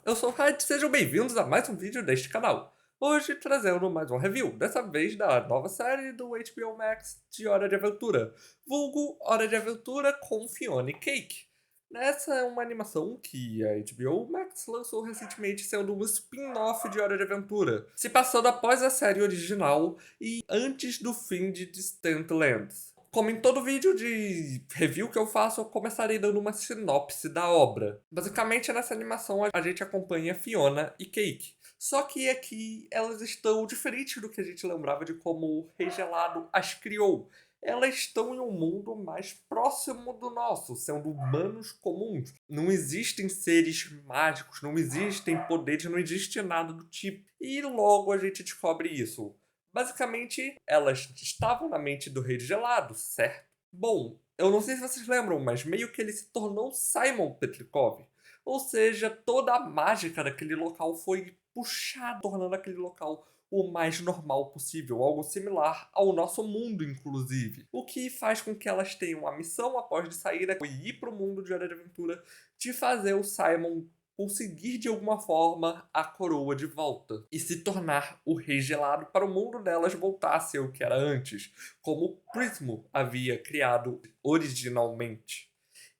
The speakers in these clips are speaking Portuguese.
eu sou o Had, sejam bem-vindos a mais um vídeo deste canal. Hoje trazendo mais um review, dessa vez da nova série do HBO Max de Hora de Aventura, vulgo Hora de Aventura com Fiona e Cake. Essa é uma animação que a HBO Max lançou recentemente, sendo um spin-off de Hora de Aventura, se passando após a série original e antes do fim de Distant Lands. Como em todo vídeo de review que eu faço, eu começarei dando uma sinopse da obra. Basicamente, nessa animação, a gente acompanha Fiona e Cake. Só que aqui elas estão diferentes do que a gente lembrava de como o Rei Gelado as criou. Elas estão em um mundo mais próximo do nosso, sendo humanos comuns. Não existem seres mágicos, não existem poderes, não existe nada do tipo. E logo a gente descobre isso. Basicamente, elas estavam na mente do Rei Gelado, certo? Bom, eu não sei se vocês lembram, mas meio que ele se tornou Simon Petrikov. Ou seja, toda a mágica daquele local foi puxada, tornando aquele local o mais normal possível, algo similar ao nosso mundo, inclusive. O que faz com que elas tenham a missão, após de sair daqui e ir para o mundo de Hora de Aventura, de fazer o Simon conseguir de alguma forma a coroa de volta e se tornar o Rei Gelado para o mundo delas voltar a ser o que era antes, como Prismo havia criado originalmente.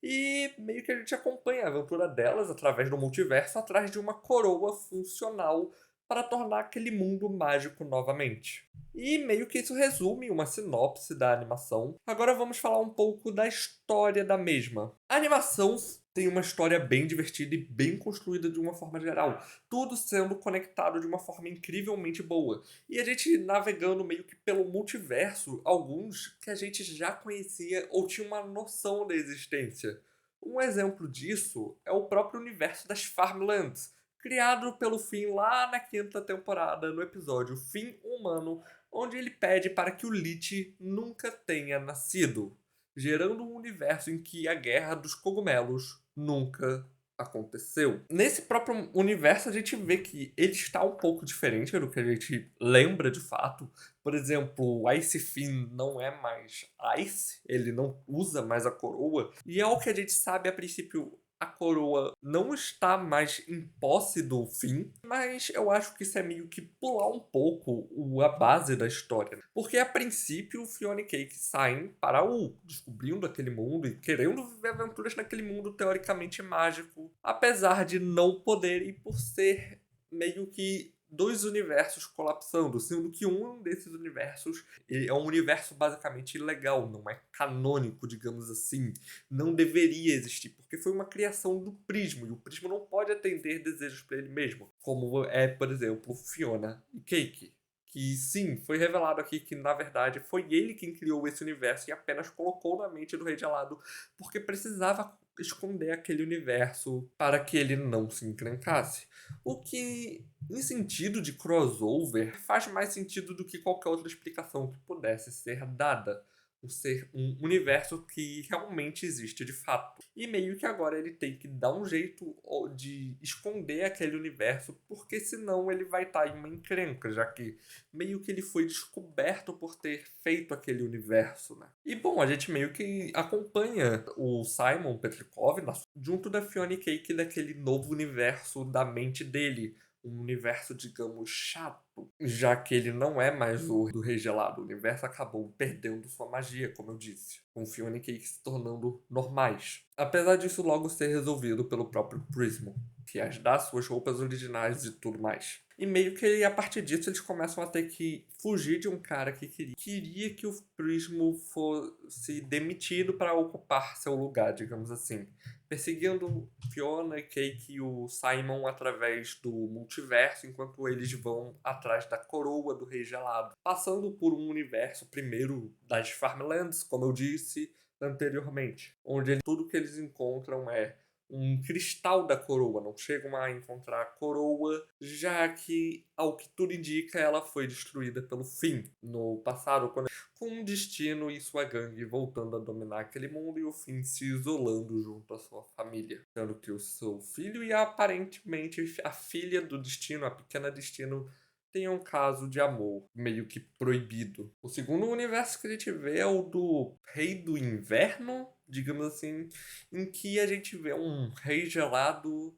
E meio que a gente acompanha a aventura delas através do multiverso, atrás de uma coroa funcional para tornar aquele mundo mágico novamente. E meio que isso resume uma sinopse da animação. Agora vamos falar um pouco da história da mesma. A animação tem uma história bem divertida e bem construída de uma forma geral, tudo sendo conectado de uma forma incrivelmente boa. E a gente navegando meio que pelo multiverso, alguns que a gente já conhecia ou tinha uma noção da existência. Um exemplo disso é o próprio universo das Farmlands, criado pelo Finn lá na quinta temporada, no episódio Fim Humano, onde ele pede para que o Lich nunca tenha nascido, gerando um universo em que a Guerra dos Cogumelos nunca aconteceu. Nesse próprio universo a gente vê que ele está um pouco diferente do que a gente lembra de fato. Por exemplo, o Ice Finn não é mais Ice, ele não usa mais a coroa, e é o que a gente sabe a princípio, a coroa não está mais em posse do Finn, mas eu acho que isso é meio que pular um pouco a base da história. Porque a princípio o Fiona e Cake saem para o descobrindo aquele mundo e querendo viver aventuras naquele mundo teoricamente mágico, apesar de não poderem por ser meio que dois universos colapsando, sendo que um desses universos é um universo basicamente ilegal, não é canônico, digamos assim, não deveria existir, porque foi uma criação do Prismo, e o Prismo não pode atender desejos para ele mesmo, como é, por exemplo, Fiona e Cake. Que sim, foi revelado aqui que na verdade foi ele quem criou esse universo e apenas colocou na mente do Rei Gelado porque precisava esconder aquele universo para que ele não se encrencasse. O que, em sentido de crossover, faz mais sentido do que qualquer outra explicação que pudesse ser dada. Por ser um universo que realmente existe de fato. E meio que agora ele tem que dar um jeito de esconder aquele universo, porque senão ele vai estar em uma encrenca, já que meio que ele foi descoberto por ter feito aquele universo, né? E bom, a gente meio que acompanha o Simon Petrikov junto da Fiona e Cake daquele novo universo da mente dele. Um universo, digamos, chato, já que ele não é mais o do Rei Gelado. O universo acabou perdendo sua magia, como eu disse, com Fiona e Cake se tornando normais. Apesar disso logo ser resolvido pelo próprio Prismo, que as dá suas roupas originais e tudo mais. E meio que a partir disso eles começam a ter que fugir de um cara que queria que o Prismo fosse demitido para ocupar seu lugar, digamos assim. Perseguindo Fiona, Cake e o Simon através do multiverso, enquanto eles vão atrás da coroa do Rei Gelado. Passando por um universo primeiro das Farmlands, como eu disse anteriormente, onde tudo que eles encontram é um cristal da coroa, não chegam a encontrar a coroa, já que, ao que tudo indica, ela foi destruída pelo Finn no passado, com um destino e sua gangue voltando a dominar aquele mundo e o Finn se isolando junto à sua família. Sendo que o seu filho e aparentemente a filha do destino, a pequena destino, tem um caso de amor meio que proibido. O segundo universo que a gente vê é o do Rei do Inverno, digamos assim, em que a gente vê um rei gelado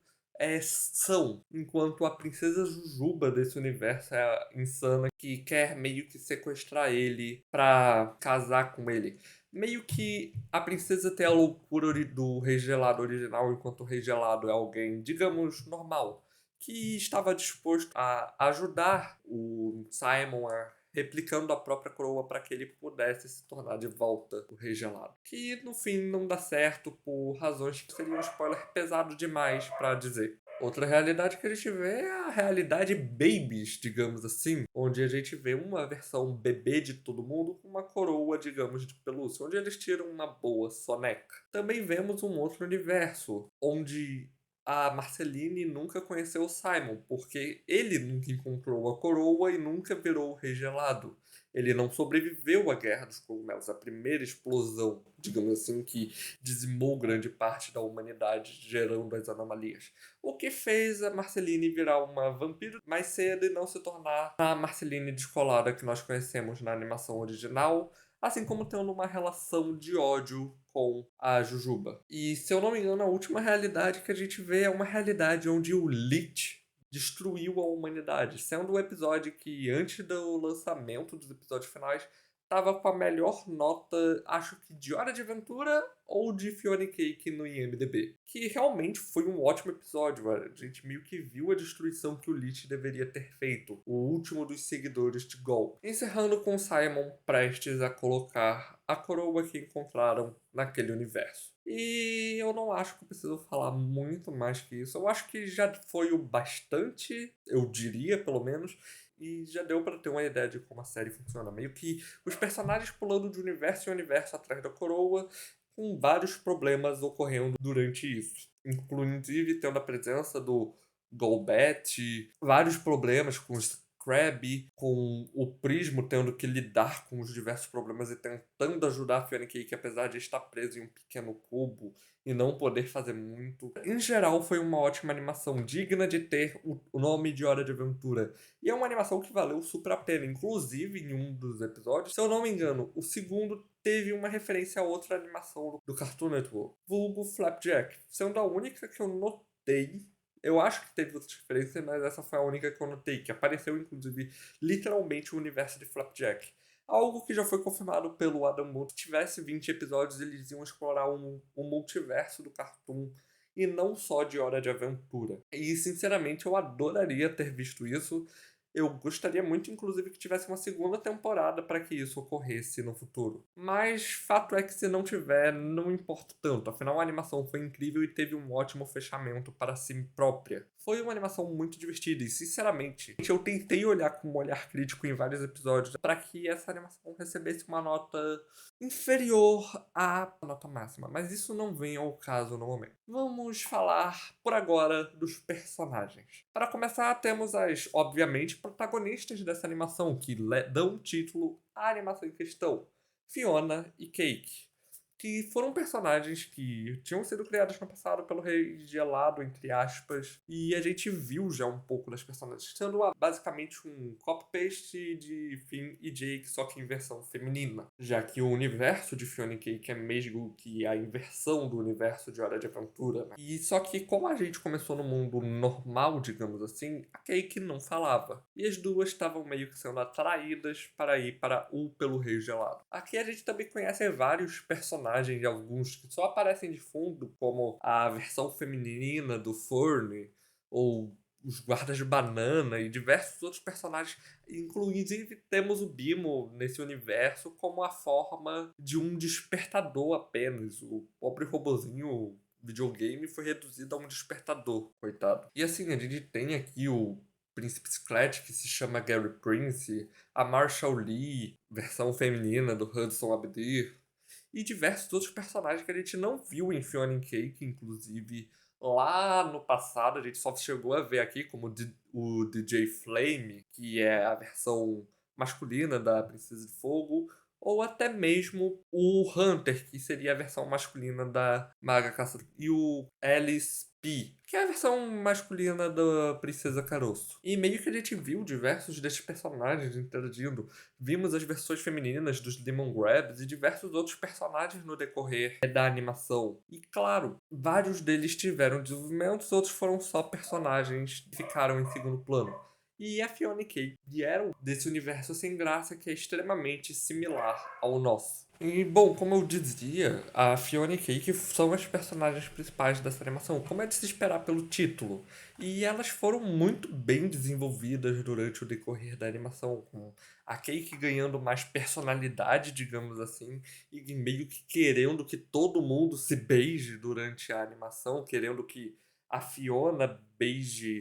são, enquanto a princesa Jujuba desse universo é a insana que quer meio que sequestrar ele pra casar com ele. Meio que a princesa tem a loucura do Rei Gelado original, enquanto o Rei Gelado é alguém, digamos, normal, que estava disposto a ajudar o Simon a replicando a própria coroa para que ele pudesse se tornar de volta o Rei Gelado. Que no fim não dá certo por razões que seria um spoiler pesado demais para dizer. Outra realidade que a gente vê é a realidade babies, digamos assim, onde a gente vê uma versão bebê de todo mundo com uma coroa, digamos, de pelúcia, onde eles tiram uma boa soneca. Também vemos um outro universo, onde a Marceline nunca conheceu o Simon, porque ele nunca encontrou a coroa e nunca virou o Rei Gelado. Ele não sobreviveu à Guerra dos Cogumelos, a primeira explosão, digamos assim, que dizimou grande parte da humanidade, gerando as anomalias. O que fez a Marceline virar uma vampiro mais cedo e não se tornar a Marceline descolada que nós conhecemos na animação original, assim como tendo uma relação de ódio com a Jujuba. E se eu não me engano, a última realidade que a gente vê é uma realidade onde o Lich destruiu a humanidade, sendo o episódio que antes do lançamento dos episódios finais tava com a melhor nota, acho que de Hora de Aventura ou de Fiona e Cake no IMDb. Que realmente foi um ótimo episódio, velho. A gente meio que viu a destruição que o Lich deveria ter feito, o último dos seguidores de Gol. Encerrando com Simon prestes a colocar a coroa que encontraram naquele universo. E eu não acho que eu preciso falar muito mais que isso. Eu acho que já foi o bastante, eu diria pelo menos, e já deu pra ter uma ideia de como a série funciona. Meio que os personagens pulando de universo em universo atrás da coroa, com vários problemas ocorrendo durante isso. Inclusive tendo a presença do Golbat, vários problemas com os Crabbe, com o Prismo tendo que lidar com os diversos problemas e tentando ajudar a Fiona Cake, apesar de estar preso em um pequeno cubo e não poder fazer muito. Em geral, foi uma ótima animação, digna de ter o nome de Hora de Aventura. E é uma animação que valeu super a pena. Inclusive, em um dos episódios, se eu não me engano, o segundo teve uma referência a outra animação do Cartoon Network, vulgo Flapjack, sendo a única que eu notei. Eu acho que teve outras referências, mas essa foi a única que eu notei, que apareceu, inclusive, literalmente o universo de Flapjack. Algo que já foi confirmado pelo Adam Moore. Se tivesse 20 episódios, eles iam explorar um multiverso do Cartoon e não só de Hora de Aventura. E, sinceramente, eu adoraria ter visto isso. Eu gostaria muito, inclusive, que tivesse uma segunda temporada para que isso ocorresse no futuro. Mas fato é que se não tiver, não importa tanto. Afinal, a animação foi incrível e teve um ótimo fechamento para si própria. Foi uma animação muito divertida e, sinceramente, eu tentei olhar com um olhar crítico em vários episódios para que essa animação recebesse uma nota inferior à nota máxima, mas isso não vem ao caso no momento. Vamos falar por agora dos personagens. Para começar, temos as, obviamente, protagonistas dessa animação que dão título à animação em questão, Fiona e Cake, que foram personagens que tinham sido criados no passado pelo Rei Gelado, entre aspas, e a gente viu já um pouco das personagens, sendo basicamente um copy-paste de Finn e Jake, só que em versão feminina, já que o universo de Fiona e Cake é mesmo que a inversão do universo de Hora de Aventura, né? E só que como a gente começou no mundo normal, digamos assim, a Cake não falava, e as duas estavam meio que sendo atraídas para ir para pelo Rei Gelado. Aqui a gente também conhece vários personagens, alguns que só aparecem de fundo, como a versão feminina do Fern, ou os guardas de banana e diversos outros personagens. Inclusive temos o Bimo nesse universo como a forma de um despertador apenas. O pobre robozinho videogame foi reduzido a um despertador, coitado. E assim, a gente tem aqui o Príncipe Scratch, que se chama Gary Prince, a Marshall Lee, versão feminina do Hudson Abdir, e diversos outros personagens que a gente não viu em Fiona and Cake, inclusive lá no passado a gente só chegou a ver aqui como o DJ Flame, que é a versão masculina da Princesa de Fogo, ou até mesmo o Hunter, que seria a versão masculina da Maga Caçadora, e o Alice P, que é a versão masculina da Princesa Caroço. E meio que a gente viu diversos desses personagens interagindo. Vimos as versões femininas dos Demon Grabs e diversos outros personagens no decorrer da animação. E claro, vários deles tiveram desenvolvimentos, outros foram só personagens que ficaram em segundo plano. E a Fiona e Cake vieram desse universo sem graça que é extremamente similar ao nosso. E, bom, como eu dizia, a Fiona e Cake são as personagens principais dessa animação, como é de se esperar pelo título. E elas foram muito bem desenvolvidas durante o decorrer da animação, com a Cake ganhando mais personalidade, digamos assim, e meio que querendo que todo mundo se beije durante a animação, querendo que a Fiona beije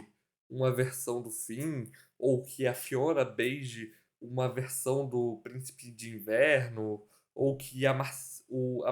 uma versão do Finn, ou que a Fiona beije uma versão do Príncipe de Inverno, ou que a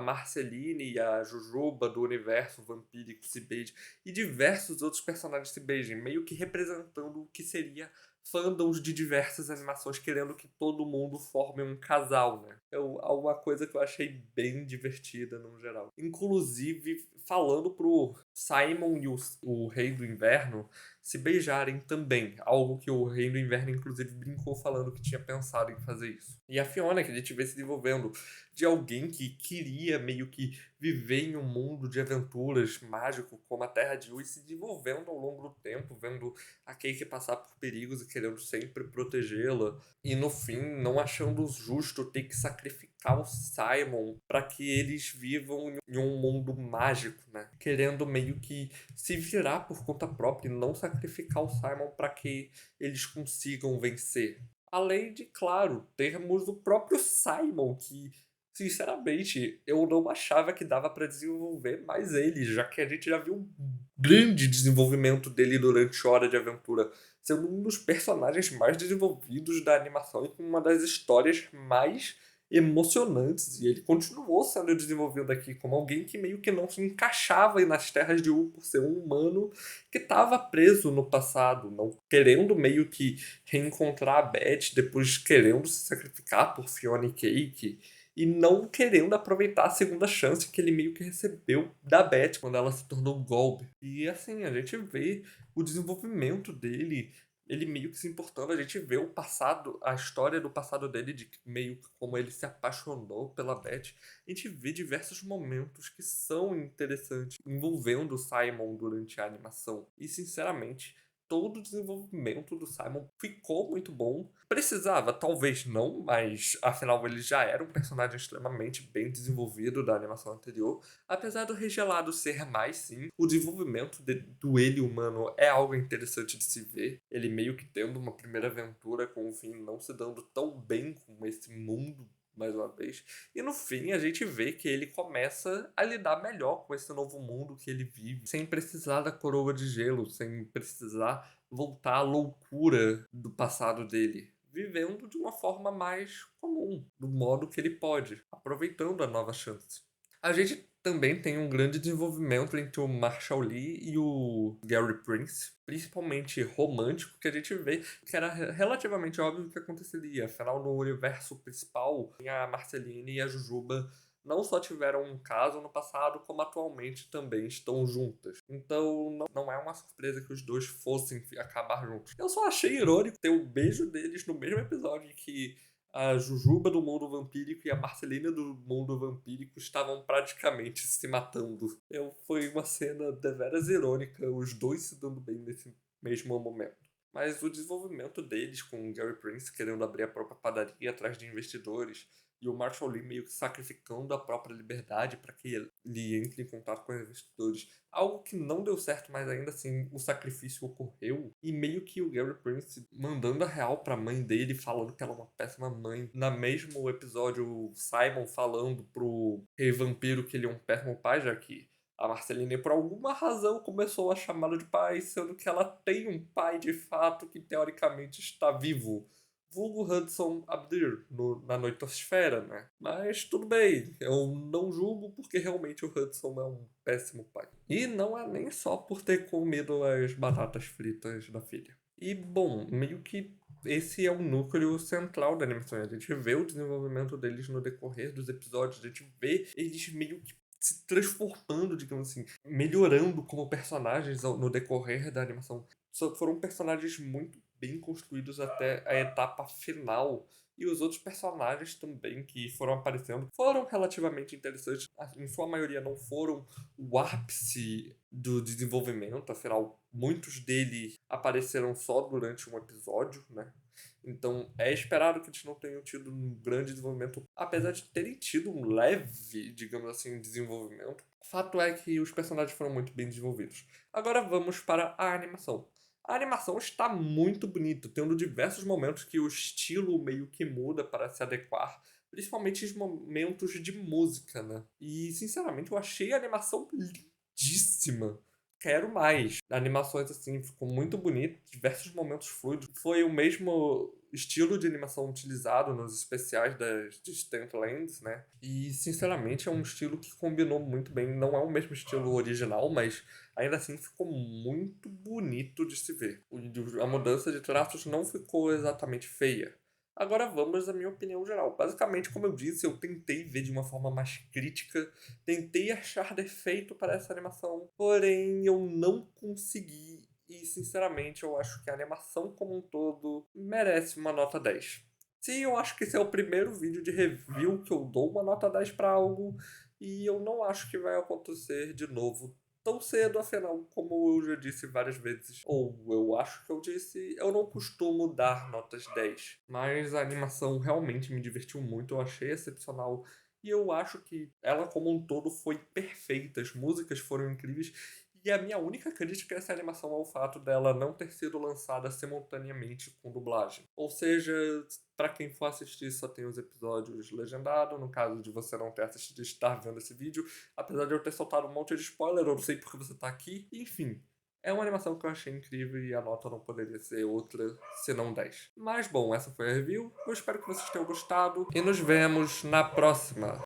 Marceline e a Jujuba do universo vampírico se beijem, e diversos outros personagens se beijem, meio que representando o que seria fandoms de diversas animações querendo que todo mundo forme um casal, né? É uma coisa que eu achei bem divertida no geral. Inclusive, falando pro Simon e o Rei do Inverno se beijarem também. Algo que o Rei do Inverno, inclusive, brincou falando que tinha pensado em fazer isso. E a Fiona, que a gente vê se desenvolvendo de alguém que queria meio que viver em um mundo de aventuras mágico como a Terra de U e se desenvolvendo ao longo do tempo, vendo a Cake passar por perigos e querendo sempre protegê-la. E no fim, não achando justo ter que sacrificar o Simon para que eles vivam em um mundo mágico, né? Querendo meio que se virar por conta própria e não sacrificar o Simon para que eles consigam vencer. Além de, claro, termos o próprio Simon, que, sinceramente, eu não achava que dava para desenvolver mais ele, já que a gente já viu um grande desenvolvimento dele durante Hora de Aventura, sendo um dos personagens mais desenvolvidos da animação e com uma das histórias mais emocionantes. E ele continuou sendo desenvolvido aqui como alguém que meio que não se encaixava nas terras de U por ser um humano que estava preso no passado, não querendo meio que reencontrar a Beth, depois querendo se sacrificar por Fiona e Cake. E não querendo aproveitar a segunda chance que ele meio que recebeu da Beth quando ela se tornou Golb. E assim, a gente vê o desenvolvimento dele, ele meio que se importando, a gente vê o passado, a história do passado dele, de meio que como ele se apaixonou pela Beth. A gente vê diversos momentos que são interessantes envolvendo o Simon durante a animação. E sinceramente, todo o desenvolvimento do Simon ficou muito bom. Precisava, talvez não, mas afinal ele já era um personagem extremamente bem desenvolvido da animação anterior. Apesar do Regelado ser mais, sim, o desenvolvimento do ele humano é algo interessante de se ver. Ele meio que tendo uma primeira aventura com o Finn não se dando tão bem com esse mundo mais uma vez. E no fim a gente vê que ele começa a lidar melhor com esse novo mundo que ele vive, sem precisar da coroa de gelo, sem precisar voltar à loucura do passado dele, vivendo de uma forma mais comum, do modo que ele pode, aproveitando a nova chance. A gente também tem um grande desenvolvimento entre o Marshall Lee e o Gary Prince, principalmente romântico, que a gente vê que era relativamente óbvio o que aconteceria. Afinal, no universo principal, a Marceline e a Jujuba não só tiveram um caso no passado, como atualmente também estão juntas. Então não é uma surpresa que os dois fossem acabar juntos. Eu só achei irônico ter o beijo deles no mesmo episódio que a Jujuba do mundo vampírico e a Marcelina do mundo vampírico estavam praticamente se matando. Foi uma cena deveras irônica, os dois se dando bem nesse mesmo momento. Mas o desenvolvimento deles, com o Gary Prince querendo abrir a própria padaria atrás de investidores, e o Marshall Lee meio que sacrificando a própria liberdade para que ele entre em contato com os investidores. Algo que não deu certo, mas ainda assim o sacrifício ocorreu. E meio que o Gary Prince mandando a real pra mãe dele, falando que ela é uma péssima mãe. Na mesmo episódio, o Simon falando pro Rei Vampiro que ele é um péssimo pai, já que a Marceline, por alguma razão, começou a chamá-lo de pai, sendo que ela tem um pai de fato que teoricamente está vivo. Vulgo Hudson Abdir na Noitosfera, né? Mas tudo bem, eu não julgo porque realmente o Hudson é um péssimo pai. E não é nem só por ter comido as batatas fritas da filha. E bom, meio que esse é o núcleo central da animação. A gente vê o desenvolvimento deles no decorrer dos episódios, a gente vê eles meio que se transformando, digamos assim, melhorando como personagens no decorrer da animação. Foram personagens muito bem construídos até a etapa final. E os outros personagens também que foram aparecendo foram relativamente interessantes. Em sua maioria não foram o ápice do desenvolvimento, afinal, muitos deles apareceram só durante um episódio, né? Então é esperado que eles não tenham tido um grande desenvolvimento, apesar de terem tido um leve, digamos assim, desenvolvimento. O fato é que os personagens foram muito bem desenvolvidos. Agora vamos para a animação. A animação está muito bonita, tendo diversos momentos que o estilo meio que muda para se adequar, principalmente os momentos de música, né? E sinceramente eu achei a animação lindíssima. Quero mais. Animações assim, ficou muito bonito, diversos momentos fluidos. Foi o mesmo estilo de animação utilizado nos especiais das Distant Lands, né? E sinceramente é um estilo que combinou muito bem. Não é o mesmo estilo original, mas ainda assim ficou muito bonito de se ver. A mudança de traços não ficou exatamente feia. Agora vamos à minha opinião geral. Basicamente, como eu disse, eu tentei ver de uma forma mais crítica, tentei achar defeito para essa animação, porém eu não consegui. E sinceramente, eu acho que a animação como um todo merece uma nota 10. Sim, eu acho que esse é o primeiro vídeo de review que eu dou uma nota 10 para algo, e eu não acho que vai acontecer de novo tão cedo, afinal, como eu já disse várias vezes, ou eu acho que eu disse, eu não costumo dar notas 10, mas a animação realmente me divertiu muito, eu achei excepcional, e eu acho que ela como um todo foi perfeita, as músicas foram incríveis, e a minha única crítica a essa animação é o fato dela não ter sido lançada simultaneamente com dublagem. Ou seja, para quem for assistir, só tem os episódios legendados. No caso de você não ter assistido e estar vendo esse vídeo, apesar de eu ter soltado um monte de spoiler, eu não sei porque você tá aqui. Enfim, é uma animação que eu achei incrível e a nota não poderia ser outra senão 10. Mas bom, essa foi a review. Eu espero que vocês tenham gostado e nos vemos na próxima.